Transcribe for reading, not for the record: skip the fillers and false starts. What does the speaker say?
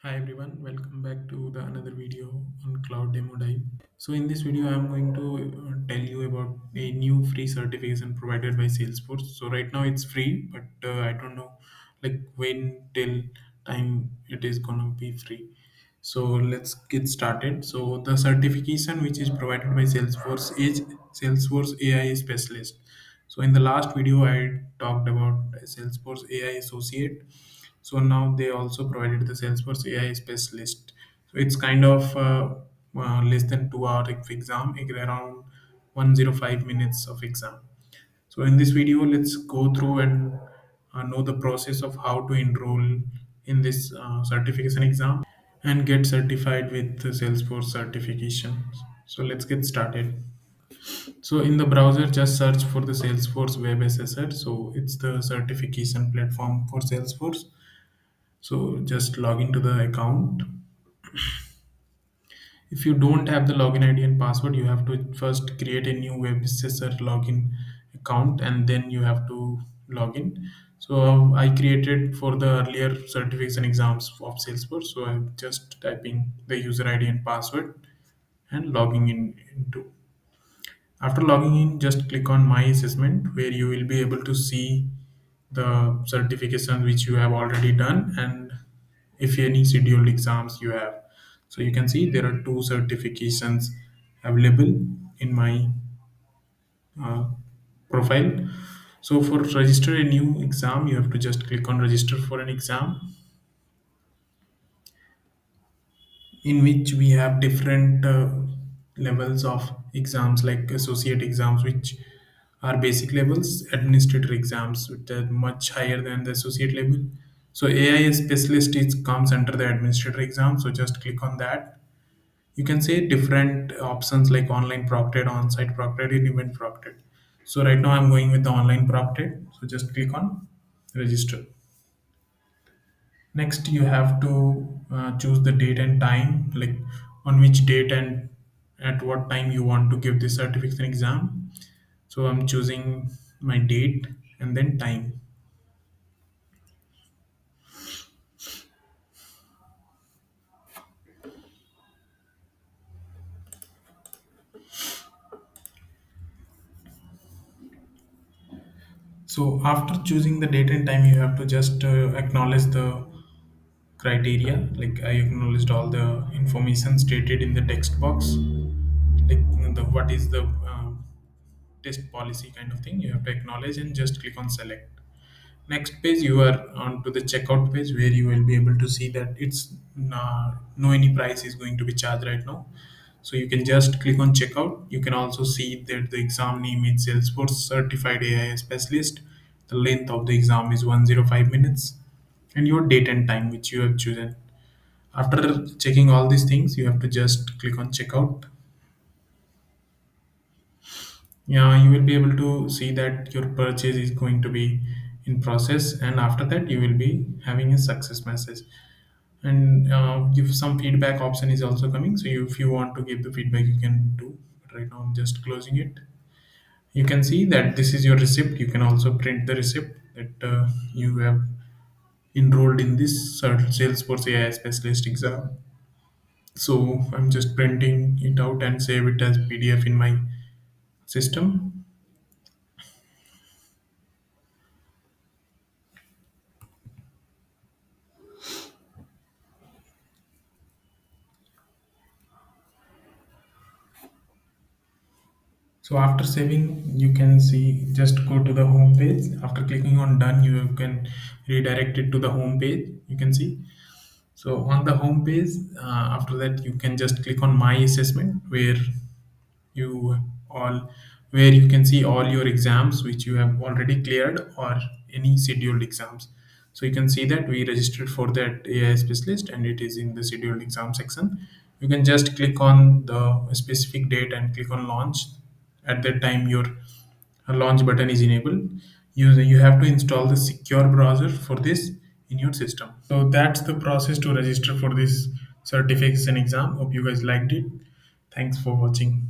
Hi everyone, welcome back to the another video on Cloud Demo Dive. So in this video, I'm going to tell you about a new free certification provided by Salesforce. So right now it's free, but I don't know like when till time it is gonna be free. So let's get started. So the certification which is provided by Salesforce is Salesforce AI Specialist. So in the last video, I talked about Salesforce AI Associate. So now they also provided the Salesforce AI Specialist. So it's kind of less than 2 hour exam, around 105 minutes of exam. So in this video, let's go through and know the process of how to enroll in this certification exam and get certified with the Salesforce certification. So let's get started. So in the browser, just search for the Salesforce Web SSR. So it's the certification platform for Salesforce. So just log into the account. If you don't have the login ID and password, you have to first create a new web SSR login account and then you have to log in. So I created for the earlier certification exams of Salesforce. So I'm just typing the user ID and password and logging in into. After logging in, just click on My Assessment, where you will be able to see the certification which you have already done and if any scheduled exams you have. So you can see there are two certifications available in my uh, profile. So for register a new exam, you have to just click on register for an exam, in which we have different levels of exams like associate exams, which are basic levels, administrator exams which are much higher than the associate level. So AI specialist is comes under the administrator exam, so just click on that. You can say different options like online proctored, on-site proctored, and event proctored. So right now I'm going with the online proctored, so just click on register. Next, you have to choose the date and time, like on which date and at what time you want to give the certification exam. So I'm choosing my date and then time. So after choosing the date and time, you have to just acknowledge the criteria. Like I acknowledged all the information stated in the text box, like the what is the test policy kind of thing. You have to acknowledge and just click on select. Next page, you are on to the checkout page, where you will be able to see that it's no any price is going to be charged right now. So you can just click on checkout. You can also see that the exam name is Salesforce Certified AI Specialist. The length of the exam is 105 minutes and your date and time which you have chosen. After checking all these things, you have to just click on checkout. Yeah, you will be able to see that your purchase is going to be in process, and after that you will be having a success message. And give some feedback option is also coming, so if you want to give the feedback you can do, but right now I'm just closing it. You can see that this is your receipt. You can also print the receipt that you have enrolled in this Salesforce AI specialist exam. So I'm just printing it out and save it as PDF in my system. So after saving, you can see just go to the home page. After clicking on done, you can redirect it to the home page. You can see. So on the home page, after that, you can just click on my assessment, you all where you can see all your exams which you have already cleared or any scheduled exams. So you can see that we registered for that AI specialist and it is in the scheduled exam section. You can just click on the specific date and click on launch. At that time your launch button is enabled. You have to install the secure browser for this in your system. So that's the process to register for this certification exam. Hope you guys liked it. Thanks for watching.